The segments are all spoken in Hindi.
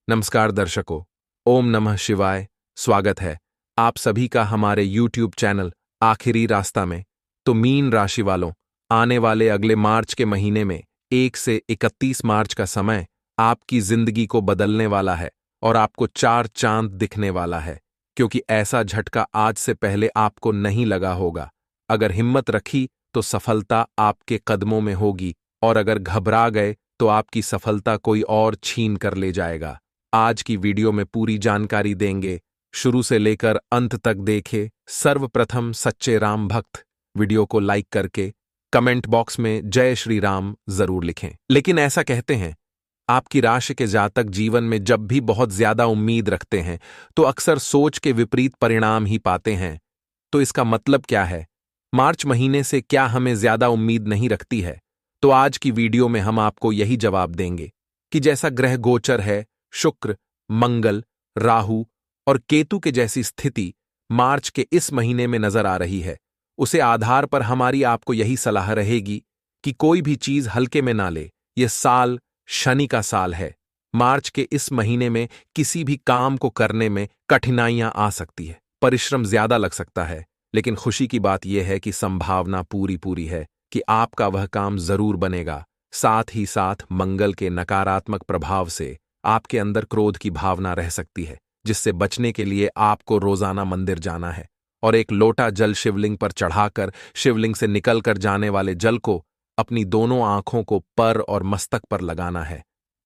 नमस्कार दर्शकों। ओम नमः शिवाय। स्वागत है आप सभी का हमारे YouTube चैनल आखिरी रास्ता में। तो मीन राशि वालों, आने वाले अगले मार्च के महीने में 1 से 31 मार्च का समय आपकी जिंदगी को बदलने वाला है और आपको चार चांद दिखने वाला है, क्योंकि ऐसा झटका आज से पहले आपको नहीं लगा होगा। अगर हिम्मत रखी तो सफलता आपके कदमों में होगी, और अगर घबरा गए तो आपकी सफलता कोई और छीन कर ले जाएगा। आज की वीडियो में पूरी जानकारी देंगे, शुरू से लेकर अंत तक देखें। सर्वप्रथम सच्चे राम भक्त वीडियो को लाइक करके कमेंट बॉक्स में जय श्री राम जरूर लिखें। लेकिन ऐसा कहते हैं, आपकी राशि के जातक जीवन में जब भी बहुत ज्यादा उम्मीद रखते हैं तो अक्सर सोच के विपरीत परिणाम ही पाते हैं। तो इसका मतलब क्या है? मार्च महीने से क्या हमें ज्यादा उम्मीद नहीं रखती है? तो आज की वीडियो में हम आपको यही जवाब देंगे कि जैसा ग्रह गोचर है, शुक्र, मंगल, राहु और केतु के जैसी स्थिति मार्च के इस महीने में नजर आ रही है, उसे आधार पर हमारी आपको यही सलाह रहेगी कि कोई भी चीज हल्के में ना ले। यह साल शनि का साल है। मार्च के इस महीने में किसी भी काम को करने में कठिनाइयां आ सकती है, परिश्रम ज्यादा लग सकता है, लेकिन खुशी की बात यह है कि संभावना पूरी पूरी है कि आपका वह काम जरूर बनेगा। साथ ही साथ मंगल के नकारात्मक प्रभाव से आपके अंदर क्रोध की भावना रह सकती है, जिससे बचने के लिए आपको रोजाना मंदिर जाना है और एक लोटा जल शिवलिंग पर चढ़ाकर शिवलिंग से निकलकर जाने वाले जल को अपनी दोनों आंखों को पर और मस्तक पर लगाना है।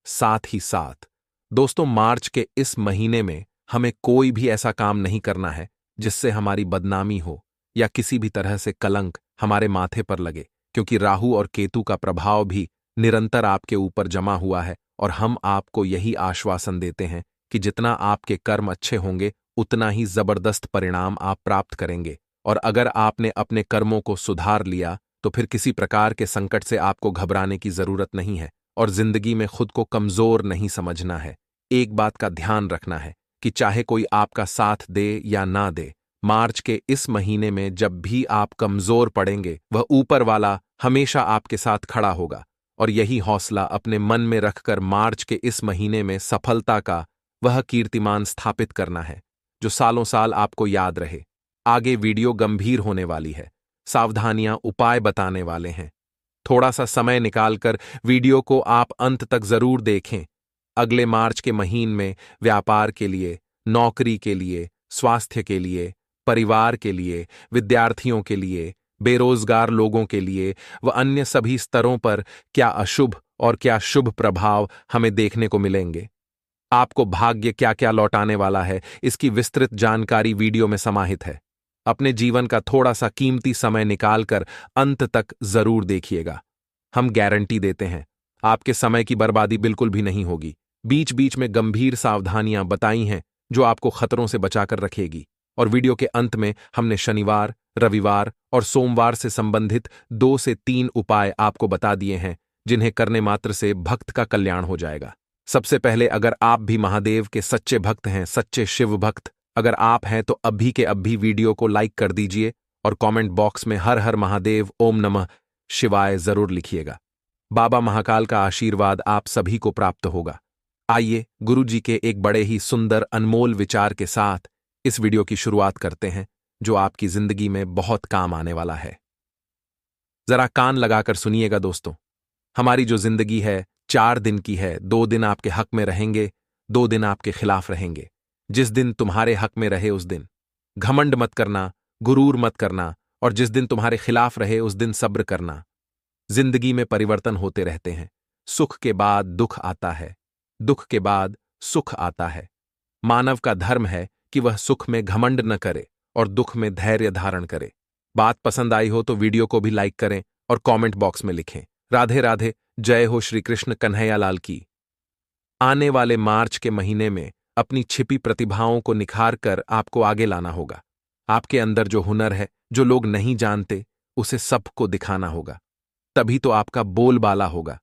साथ ही साथ दोस्तों, मार्च के इस महीने में हमें कोई भी ऐसा काम नहीं करना है जिससे हमारी बदनामी हो या किसी भी तरह से कलंक हमारे माथे पर लगे, क्योंकि राहु और केतु का प्रभाव भी निरंतर आपके ऊपर जमा हुआ है और हम आपको यही आश्वासन देते हैं कि जितना आपके कर्म अच्छे होंगे उतना ही जबरदस्त परिणाम आप प्राप्त करेंगे। और अगर आपने अपने कर्मों को सुधार लिया तो फिर किसी प्रकार के संकट से आपको घबराने की जरूरत नहीं है और जिंदगी में खुद को कमजोर नहीं समझना है। एक बात का ध्यान रखना है कि चाहे कोई आपका साथ दे या ना दे, मार्च के इस महीने में जब भी आप कमजोर पड़ेंगे वह ऊपर वाला हमेशा आपके साथ खड़ा होगा। और यही हौसला अपने मन में रखकर मार्च के इस महीने में सफलता का वह कीर्तिमान स्थापित करना है जो सालों साल आपको याद रहे। आगे वीडियो गंभीर होने वाली है, सावधानियां उपाय बताने वाले हैं। थोड़ा सा समय निकालकर वीडियो को आप अंत तक जरूर देखें। अगले मार्च के महीने में व्यापार के लिए, नौकरी के लिए, स्वास्थ्य के लिए, परिवार के लिए, विद्यार्थियों के लिए, बेरोजगार लोगों के लिए व अन्य सभी स्तरों पर क्या अशुभ और क्या शुभ प्रभाव हमें देखने को मिलेंगे। आपको भाग्य क्या क्या लौटाने वाला है, इसकी विस्तृत जानकारी वीडियो में समाहित है। अपने जीवन का थोड़ा सा कीमती समय निकालकर अंत तक जरूर देखिएगा। हम गारंटी देते हैं आपके समय की बर्बादी बिल्कुल भी नहीं होगी। बीच बीच में गंभीर सावधानियां बताई हैं जो आपको खतरों से बचाकर रखेगी। और वीडियो के अंत में हमने शनिवार, रविवार और सोमवार से संबंधित 2 से 3 उपाय आपको बता दिए हैं जिन्हें करने मात्र से भक्त का कल्याण हो जाएगा। सबसे पहले, अगर आप भी महादेव के सच्चे भक्त हैं, सच्चे शिव भक्त अगर आप हैं तो अभी के अभी वीडियो को लाइक कर दीजिए और कमेंट बॉक्स में हर हर महादेव ओम नमः शिवाय जरूर लिखिएगा। बाबा महाकाल का आशीर्वाद आप सभी को प्राप्त होगा। आइए गुरु जी के एक बड़े ही सुंदर अनमोल विचार के साथ इस वीडियो की शुरुआत करते हैं जो आपकी जिंदगी में बहुत काम आने वाला है। जरा कान लगाकर सुनिएगा दोस्तों। हमारी जो जिंदगी है 4 दिन की है। 2 दिन आपके हक में रहेंगे, 2 दिन आपके खिलाफ रहेंगे। जिस दिन तुम्हारे हक में रहे उस दिन घमंड मत करना, गुरूर मत करना, और जिस दिन तुम्हारे खिलाफ रहे उस दिन सब्र करना। जिंदगी में परिवर्तन होते रहते हैं। सुख के बाद दुख आता है, दुख के बाद सुख आता है। मानव का धर्म है कि वह सुख में घमंड न करे और दुख में धैर्य धारण करे। बात पसंद आई हो तो वीडियो को भी लाइक करें और कमेंट बॉक्स में लिखें राधे राधे, जय हो श्री कृष्ण कन्हैया लाल की। आने वाले मार्च के महीने में अपनी छिपी प्रतिभाओं को निखार कर आपको आगे लाना होगा। आपके अंदर जो हुनर है, जो लोग नहीं जानते, उसे सबको दिखाना होगा। तभी तो आपका बोलबाला होगा,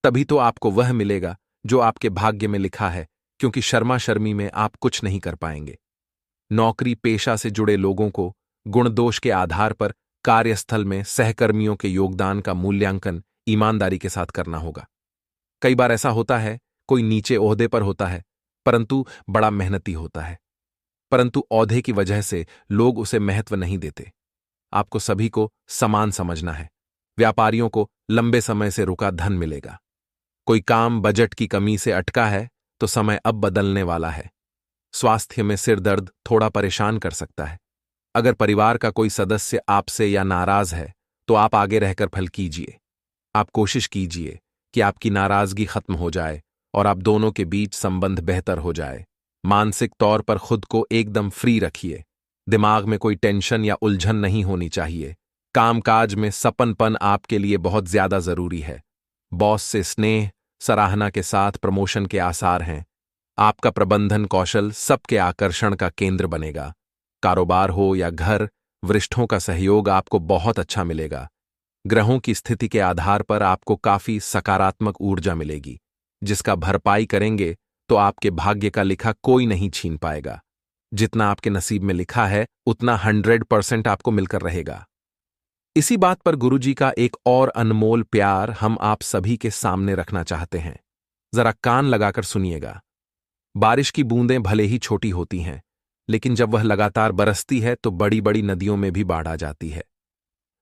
तभी तो आपको वह मिलेगा जो आपके भाग्य में लिखा है, क्योंकि शर्मा शर्मी में आप कुछ नहीं कर पाएंगे। नौकरी पेशा से जुड़े लोगों को गुण दोष के आधार पर कार्यस्थल में सहकर्मियों के योगदान का मूल्यांकन ईमानदारी के साथ करना होगा। कई बार ऐसा होता है, कोई नीचे ओहदे पर होता है परंतु बड़ा मेहनती होता है। परंतु औहदे की वजह से लोग उसे महत्व नहीं देते। आपको सभी को समान समझना है। व्यापारियों को लंबे समय से रुका धन मिलेगा। कोई काम बजट की कमी से अटका है तो समय अब बदलने वाला है। स्वास्थ्य में सिर दर्द थोड़ा परेशान कर सकता है। अगर परिवार का कोई सदस्य आपसे या नाराज है तो आप आगे रहकर फल कीजिए। आप कोशिश कीजिए कि आपकी नाराजगी खत्म हो जाए और आप दोनों के बीच संबंध बेहतर हो जाए। मानसिक तौर पर खुद को एकदम फ्री रखिए। दिमाग में कोई टेंशन या उलझन नहीं होनी चाहिए। कामकाज में सपनपन आपके लिए बहुत ज्यादा जरूरी है। बॉस से स्नेह सराहना के साथ प्रमोशन के आसार हैं। आपका प्रबंधन कौशल सबके आकर्षण का केंद्र बनेगा। कारोबार हो या घर, वरिष्ठों का सहयोग आपको बहुत अच्छा मिलेगा। ग्रहों की स्थिति के आधार पर आपको काफी सकारात्मक ऊर्जा मिलेगी, जिसका भरपाई करेंगे तो आपके भाग्य का लिखा कोई नहीं छीन पाएगा। जितना आपके नसीब में लिखा है उतना 100% आपको मिलकर रहेगा। इसी बात पर गुरुजी का एक और अनमोल प्यार हम आप सभी के सामने रखना चाहते हैं। जरा कान लगाकर सुनिएगा। बारिश की बूंदें भले ही छोटी होती हैं, लेकिन जब वह लगातार बरसती है तो बड़ी बड़ी नदियों में भी बाढ़ आ जाती है।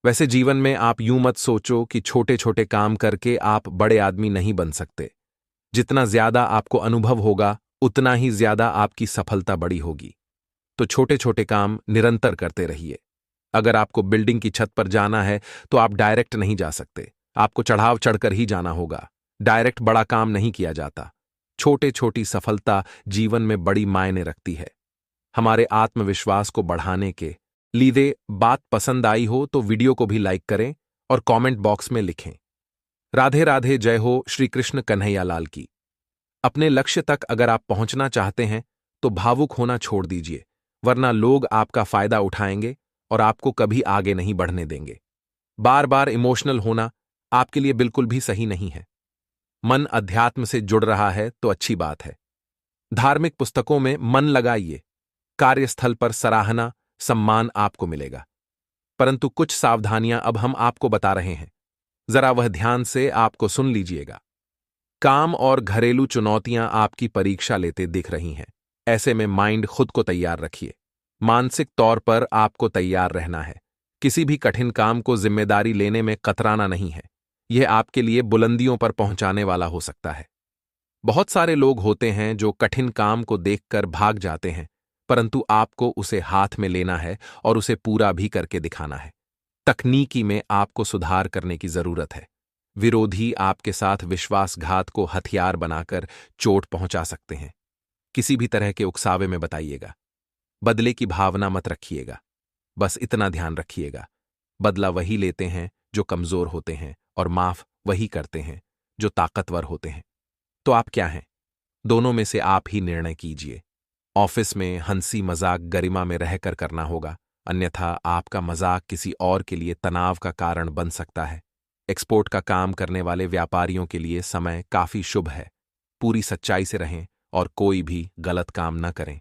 वैसे जीवन में आप यूं मत सोचो कि छोटे छोटे काम करके आप बड़े आदमी नहीं बन सकते। जितना ज्यादा आपको अनुभव होगा उतना ही ज्यादा आपकी सफलता बड़ी होगी। तो छोटे छोटे काम निरंतर करते रहिए। अगर आपको बिल्डिंग की छत पर जाना है तो आप डायरेक्ट नहीं जा सकते। आपको चढ़ाव चढ़कर ही जाना होगा। डायरेक्ट बड़ा काम नहीं किया जाता। छोटे छोटी सफलता जीवन में बड़ी मायने रखती है। हमारे आत्मविश्वास को बढ़ाने के लिए बात पसंद आई हो तो वीडियो को भी लाइक करें और कमेंट बॉक्स में लिखें। राधे राधे। जय हो श्री कृष्ण कन्हैया लाल की। अपने लक्ष्य तक अगर आप पहुंचना चाहते हैं तो भावुक होना छोड़ दीजिए, वरना लोग आपका फायदा उठाएंगे और आपको कभी आगे नहीं बढ़ने देंगे। बार बार इमोशनल होना आपके लिए बिल्कुल भी सही नहीं है। मन अध्यात्म से जुड़ रहा है तो अच्छी बात है। धार्मिक पुस्तकों में मन लगाइए। कार्यस्थल पर सराहना सम्मान आपको मिलेगा। परंतु कुछ सावधानियां अब हम आपको बता रहे हैं, जरा वह ध्यान से आपको सुन लीजिएगा। काम और घरेलू चुनौतियां आपकी परीक्षा लेते दिख रही हैं। ऐसे में माइंड खुद को तैयार रखिए। मानसिक तौर पर आपको तैयार रहना है। किसी भी कठिन काम को जिम्मेदारी लेने में कतराना नहीं है। यह आपके लिए बुलंदियों पर पहुंचाने वाला हो सकता है। बहुत सारे लोग होते हैं जो कठिन काम को देखकर भाग जाते हैं, परंतु आपको उसे हाथ में लेना है और उसे पूरा भी करके दिखाना है। तकनीकी में आपको सुधार करने की जरूरत है। विरोधी आपके साथ विश्वासघात को हथियार बनाकर चोट पहुंचा सकते हैं। किसी भी तरह के उकसावे में बताइएगा। बदले की भावना मत रखिएगा। बस इतना ध्यान रखिएगा, बदला वही लेते हैं जो कमजोर होते हैं और माफ वही करते हैं जो ताकतवर होते हैं। तो आप क्या हैं? दोनों में से आप ही निर्णय कीजिए। ऑफिस में हंसी मजाक गरिमा में रहकर करना होगा, अन्यथा आपका मजाक किसी और के लिए तनाव का कारण बन सकता है। एक्सपोर्ट का काम करने वाले व्यापारियों के लिए समय काफी शुभ है। पूरी सच्चाई से रहें और कोई भी गलत काम न करें।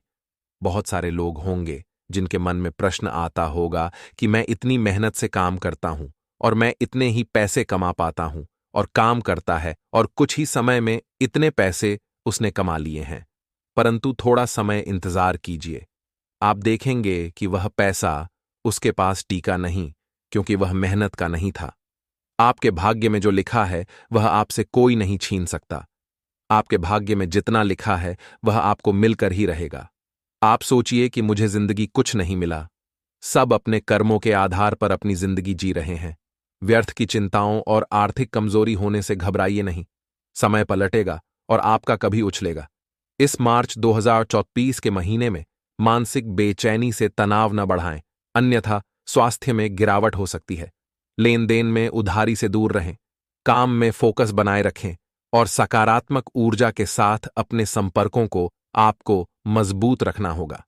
बहुत सारे लोग होंगे जिनके मन में प्रश्न आता होगा कि मैं इतनी मेहनत से काम करता हूं और मैं इतने ही पैसे कमा पाता हूं, और काम करता है और कुछ ही समय में इतने पैसे उसने कमा लिए हैं। परंतु थोड़ा समय इंतजार कीजिए। आप देखेंगे कि वह पैसा उसके पास टीका नहीं, क्योंकि वह मेहनत का नहीं था। आपके भाग्य में जो लिखा है वह आपसे कोई नहीं छीन सकता। आपके भाग्य में जितना लिखा है वह आपको मिलकर ही रहेगा। आप सोचिए कि मुझे जिंदगी कुछ नहीं मिला। सब अपने कर्मों के आधार पर अपनी जिंदगी जी रहे हैं। व्यर्थ की चिंताओं और आर्थिक कमजोरी होने से घबराइए नहीं। समय पलटेगा और आपका कभी उछलेगा। इस मार्च 2024 के महीने में मानसिक बेचैनी से तनाव न बढ़ाएं, अन्यथा स्वास्थ्य में गिरावट हो सकती है। लेन देन में उधारी से दूर रहें। काम में फोकस बनाए रखें और सकारात्मक ऊर्जा के साथ अपने संपर्कों को आपको मजबूत रखना होगा।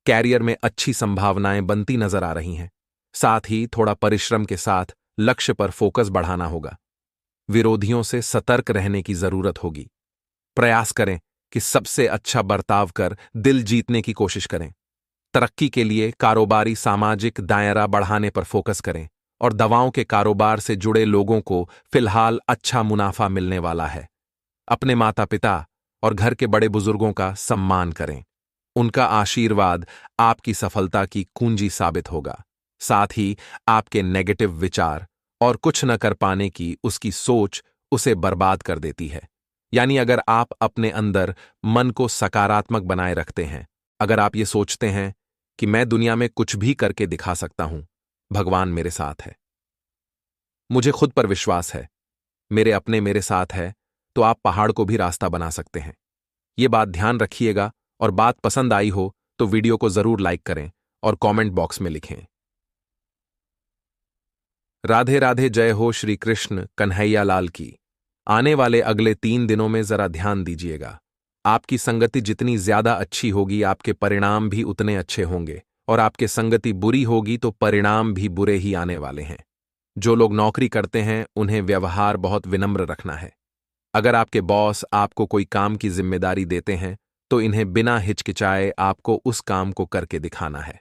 कैरियर में अच्छी संभावनाएं बनती नजर आ रही हैं। साथ ही थोड़ा परिश्रम के साथ लक्ष्य पर फोकस बढ़ाना होगा। विरोधियों से सतर्क रहने की जरूरत होगी। प्रयास करें कि सबसे अच्छा बर्ताव कर दिल जीतने की कोशिश करें। तरक्की के लिए कारोबारी सामाजिक दायरा बढ़ाने पर फोकस करें और दवाओं के कारोबार से जुड़े लोगों को फिलहाल अच्छा मुनाफा मिलने वाला है। अपने माता पिता और घर के बड़े बुजुर्गों का सम्मान करें। उनका आशीर्वाद आपकी सफलता की कुंजी साबित होगा। साथ ही आपके नेगेटिव विचार और कुछ न कर पाने की उसकी सोच उसे बर्बाद कर देती है। यानी अगर आप अपने अंदर मन को सकारात्मक बनाए रखते हैं, अगर आप ये सोचते हैं कि मैं दुनिया में कुछ भी करके दिखा सकता हूं, भगवान मेरे साथ है, मुझे खुद पर विश्वास है, मेरे अपने मेरे साथ है, तो आप पहाड़ को भी रास्ता बना सकते हैं। ये बात ध्यान रखिएगा और बात पसंद आई हो तो वीडियो को जरूर लाइक करें और कमेंट बॉक्स में लिखें। राधे राधे। जय हो श्री कृष्ण कन्हैया लाल की। आने वाले अगले 3 दिनों में जरा ध्यान दीजिएगा। आपकी संगति जितनी ज्यादा अच्छी होगी, आपके परिणाम भी उतने अच्छे होंगे, और आपके संगति बुरी होगी तो परिणाम भी बुरे ही आने वाले हैं। जो लोग नौकरी करते हैं उन्हें व्यवहार बहुत विनम्र रखना है। अगर आपके बॉस आपको कोई काम की जिम्मेदारी देते हैं तो इन्हें बिना हिचकिचाए आपको उस काम को करके दिखाना है।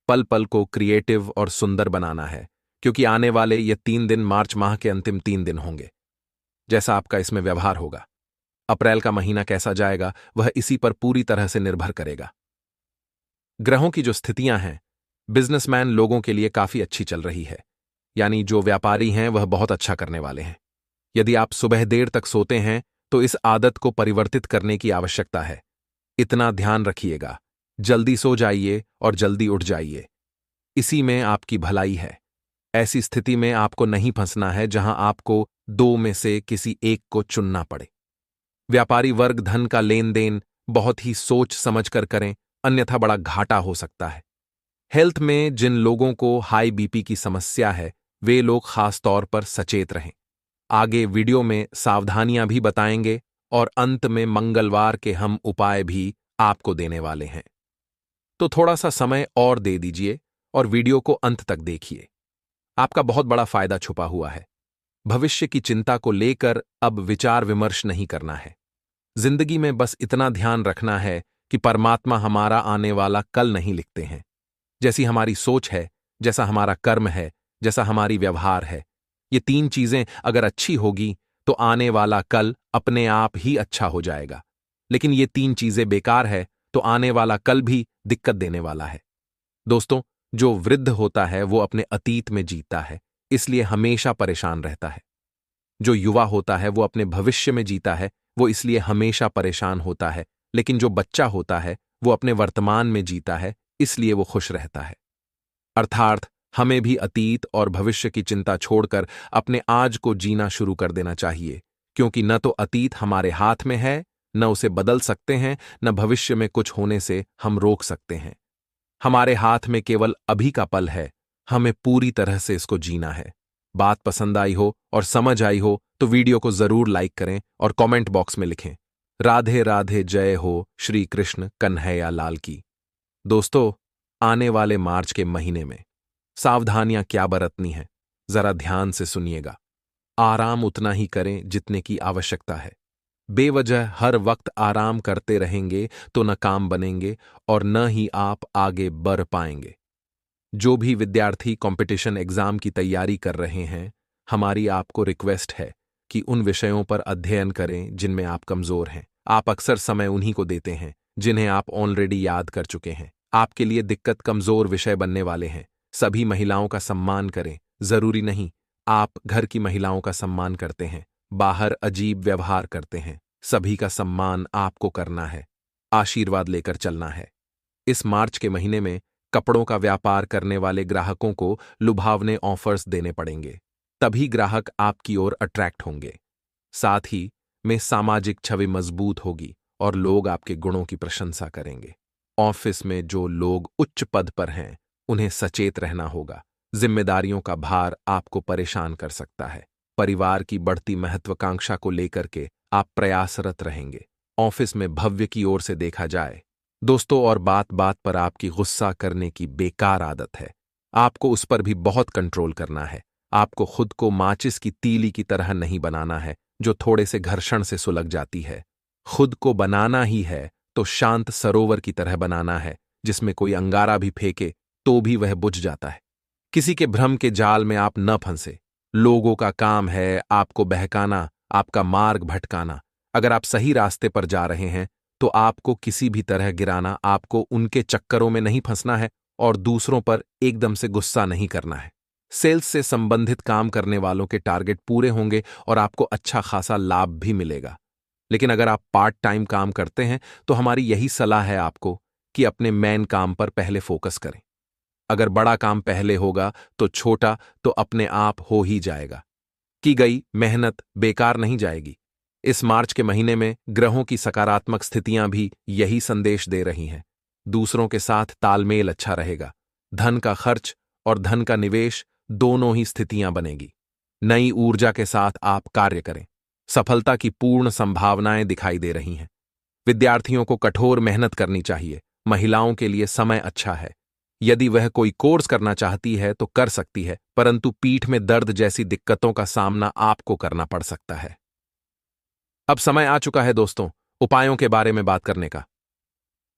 पल पल को क्रिएटिव और सुंदर बनाना है, क्योंकि आने वाले ये 3 दिन मार्च माह के अंतिम 3 दिन होंगे। जैसा आपका इसमें व्यवहार होगा, अप्रैल का महीना कैसा जाएगा वह इसी पर पूरी तरह से निर्भर करेगा। ग्रहों की जो स्थितियां हैं, बिजनेसमैन लोगों के लिए काफी अच्छी चल रही है। यानी जो व्यापारी हैं वह बहुत अच्छा करने वाले हैं। यदि आप सुबह देर तक सोते हैं तो इस आदत को परिवर्तित करने की आवश्यकता है। इतना ध्यान रखिएगा, जल्दी सो जाइए और जल्दी उठ जाइए, इसी में आपकी भलाई है। ऐसी स्थिति में आपको नहीं फंसना है जहां आपको 2 में से किसी एक को चुनना पड़े। व्यापारी वर्ग धन का लेन देन बहुत ही सोच समझकर करें, अन्यथा बड़ा घाटा हो सकता है। हेल्थ में जिन लोगों को हाई बीपी की समस्या है वे लोग खास तौर पर सचेत रहें। आगे वीडियो में सावधानियां भी बताएंगे और अंत में मंगलवार के हम उपाय भी आपको देने वाले हैं। तो थोड़ा सा समय और दे दीजिए और वीडियो को अंत तक देखिए। आपका बहुत बड़ा फायदा छुपा हुआ है। भविष्य की चिंता को लेकर अब विचार विमर्श नहीं करना है। जिंदगी में बस इतना ध्यान रखना है कि परमात्मा हमारा आने वाला कल नहीं लिखते हैं। जैसी हमारी सोच है, जैसा हमारा कर्म है, जैसा हमारी व्यवहार है, ये 3 चीजें अगर अच्छी होगी तो आने वाला कल अपने आप ही अच्छा हो जाएगा। लेकिन ये 3 चीजें बेकार है तो आने वाला कल भी दिक्कत देने वाला है। दोस्तों, जो वृद्ध होता है वो अपने अतीत में जीता है, इसलिए हमेशा परेशान रहता है। जो युवा होता है वो अपने भविष्य में जीता है, वो इसलिए हमेशा परेशान होता है। लेकिन जो बच्चा होता है वो अपने वर्तमान में जीता है, इसलिए वो खुश रहता है। अर्थात हमें भी अतीत और भविष्य की चिंता छोड़कर अपने आज को जीना शुरू कर देना चाहिए, क्योंकि न तो अतीत हमारे हाथ में है, न उसे बदल सकते हैं, न भविष्य में कुछ होने से हम रोक सकते हैं। हमारे हाथ में केवल अभी का पल है, हमें पूरी तरह से इसको जीना है। बात पसंद आई हो और समझ आई हो तो वीडियो को जरूर लाइक करें और कमेंट बॉक्स में लिखें, राधे राधे। जय हो श्री कृष्ण कन्हैया लाल की। दोस्तों, आने वाले मार्च के महीने में सावधानियां क्या बरतनी है, जरा ध्यान से सुनिएगा। आराम उतना ही करें जितने की आवश्यकता है। बेवजह हर वक्त आराम करते रहेंगे तो न काम बनेंगे और न ही आप आगे बढ़ पाएंगे। जो भी विद्यार्थी कंपटीशन एग्जाम की तैयारी कर रहे हैं, हमारी आपको रिक्वेस्ट है कि उन विषयों पर अध्ययन करें जिनमें आप कमजोर हैं। आप अक्सर समय उन्हीं को देते हैं जिन्हें आप ऑलरेडी याद कर चुके हैं। आपके लिए दिक्कत कमजोर विषय बनने वाले हैं। सभी महिलाओं का सम्मान करें। जरूरी नहीं आप घर की महिलाओं का सम्मान करते हैं, बाहर अजीब व्यवहार करते हैं। सभी का सम्मान आपको करना है, आशीर्वाद लेकर चलना है। इस मार्च के महीने में कपड़ों का व्यापार करने वाले ग्राहकों को लुभावने ऑफर्स देने पड़ेंगे, तभी ग्राहक आपकी ओर अट्रैक्ट होंगे। साथ ही में सामाजिक छवि मजबूत होगी और लोग आपके गुणों की प्रशंसा करेंगे। ऑफिस में जो लोग उच्च पद पर हैं उन्हें सचेत रहना होगा। जिम्मेदारियों का भार आपको परेशान कर सकता है। परिवार की बढ़ती महत्वाकांक्षा को लेकर के आप प्रयासरत रहेंगे। ऑफिस में भव्य की ओर से देखा जाए। दोस्तों, और बात बात पर आपकी गुस्सा करने की बेकार आदत है। आपको उस पर भी बहुत कंट्रोल करना है। आपको खुद को माचिस की तीली की तरह नहीं बनाना है जो थोड़े से घर्षण से सुलग जाती है। खुद को बनाना ही है तो शांत सरोवर की तरह बनाना है, जिसमें कोई अंगारा भी फेंके तो भी वह बुझ जाता है। किसी के भ्रम के जाल में आप न फंसे। लोगों का काम है आपको बहकाना, आपका मार्ग भटकाना। अगर आप सही रास्ते पर जा रहे हैं तो आपको किसी भी तरह गिराना, आपको उनके चक्करों में नहीं फंसना है और दूसरों पर एकदम से गुस्सा नहीं करना है। सेल्स से संबंधित काम करने वालों के टारगेट पूरे होंगे और आपको अच्छा खासा लाभ भी मिलेगा। लेकिन अगर आप पार्ट टाइम काम करते हैं तो हमारी यही सलाह है आपको कि अपने मेन काम पर पहले फोकस करें। अगर बड़ा काम पहले होगा तो छोटा तो अपने आप हो ही जाएगा। की गई मेहनत बेकार नहीं जाएगी। इस मार्च के महीने में ग्रहों की सकारात्मक स्थितियां भी यही संदेश दे रही हैं। दूसरों के साथ तालमेल अच्छा रहेगा। धन का खर्च और धन का निवेश दोनों ही स्थितियां बनेगी। नई ऊर्जा के साथ आप कार्य करें। सफलता की पूर्ण संभावनाएं दिखाई दे रही हैं। विद्यार्थियों को कठोर मेहनत करनी चाहिए। महिलाओं के लिए समय अच्छा है। यदि वह कोई कोर्स करना चाहती है तो कर सकती है, परंतु पीठ में दर्द जैसी दिक्कतों का सामना आपको करना पड़ सकता है। अब समय आ चुका है दोस्तों, उपायों के बारे में बात करने का।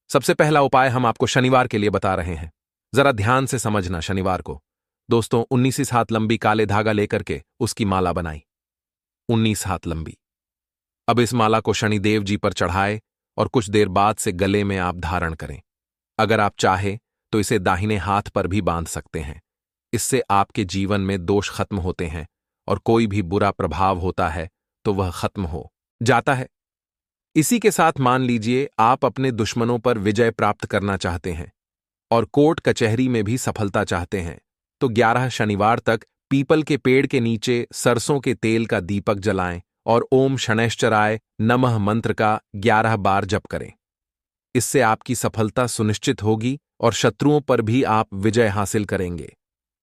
सबसे पहला उपाय हम आपको शनिवार के लिए बता रहे हैं। जरा ध्यान से समझना शनिवार को। दोस्तों, 19 हाथ लंबी काले धागा लेकर के उसकी माला बनाई। 19 हाथ लंबी। अब इस माला को शनिदेव जी पर चढ़ाए और कुछ देर बाद से गले में आप धारण करें। अगर आप चाहे तो इसे दाहिने हाथ पर भी बांध सकते हैं। इससे आपके जीवन में दोष खत्म होते हैं और कोई भी बुरा प्रभाव होता है तो वह खत्म हो जाता है। इसी के साथ मान लीजिए आप अपने दुश्मनों पर विजय प्राप्त करना चाहते हैं और कोर्ट कचहरी में भी सफलता चाहते हैं तो 11 शनिवार तक पीपल के पेड़ के नीचे सरसों के तेल का दीपक जलाएं और ओम शनैश्चराय नमः मंत्र का 11 बार जप करें। इससे आपकी सफलता सुनिश्चित होगी और शत्रुओं पर भी आप विजय हासिल करेंगे।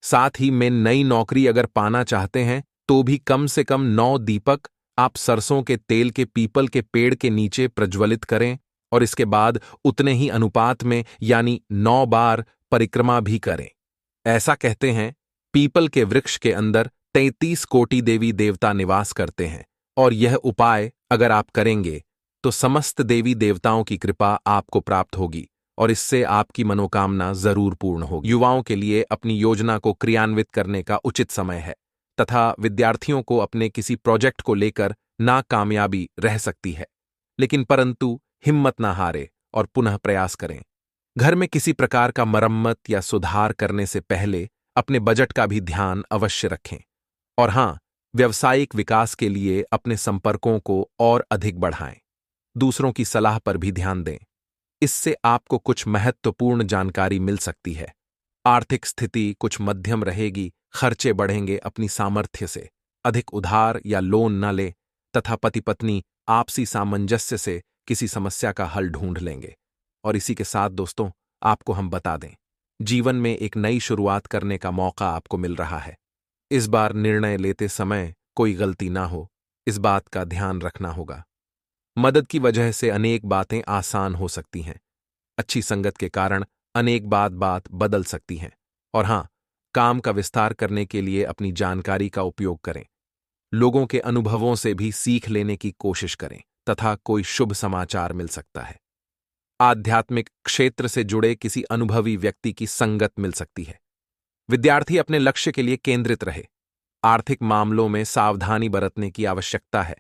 साथ ही में नई नौकरी अगर पाना चाहते हैं तो भी कम से कम 9 दीपक आप सरसों के तेल के पीपल के पेड़ के नीचे प्रज्वलित करें और इसके बाद उतने ही अनुपात में यानी 9 बार परिक्रमा भी करें। ऐसा कहते हैं पीपल के वृक्ष के अंदर 33 कोटि देवी देवता निवास करते हैं और यह उपाय अगर आप करेंगे तो समस्त देवी देवताओं की कृपा आपको प्राप्त होगी और इससे आपकी मनोकामना जरूर पूर्ण होगी। युवाओं के लिए अपनी योजना को क्रियान्वित करने का उचित समय है तथा विद्यार्थियों को अपने किसी प्रोजेक्ट को लेकर नाकामयाबी रह सकती है, लेकिन परंतु हिम्मत ना हारे और पुनः प्रयास करें। घर में किसी प्रकार का मरम्मत या सुधार करने से पहले अपने बजट का भी ध्यान अवश्य रखें। और हां, व्यावसायिक विकास के लिए अपने संपर्कों को और अधिक बढ़ाएं। दूसरों की सलाह पर भी ध्यान दें। इससे आपको कुछ महत्वपूर्ण जानकारी मिल सकती है। आर्थिक स्थिति कुछ मध्यम रहेगी, खर्चे बढ़ेंगे अपनी सामर्थ्य से। अधिक उधार या लोन न लें तथा पति पत्नी आपसी सामंजस्य से किसी समस्या का हल ढूंढ लेंगे। और इसी के साथ दोस्तों, आपको हम बता दें, जीवन में एक नई शुरुआत करने का मौका आपको मिल रहा है। इस बार निर्णय लेते समय कोई गलती ना हो, इस बात का ध्यान रखना होगा। मदद की वजह से अनेक बातें आसान हो सकती हैं। अच्छी संगत के कारण अनेक बात बदल सकती हैं। और हां, काम का विस्तार करने के लिए अपनी जानकारी का उपयोग करें। लोगों के अनुभवों से भी सीख लेने की कोशिश करें तथा कोई शुभ समाचार मिल सकता है। आध्यात्मिक क्षेत्र से जुड़े किसी अनुभवी व्यक्ति की संगत मिल सकती है। विद्यार्थी अपने लक्ष्य के लिए केंद्रित रहे। आर्थिक मामलों में सावधानी बरतने की आवश्यकता है।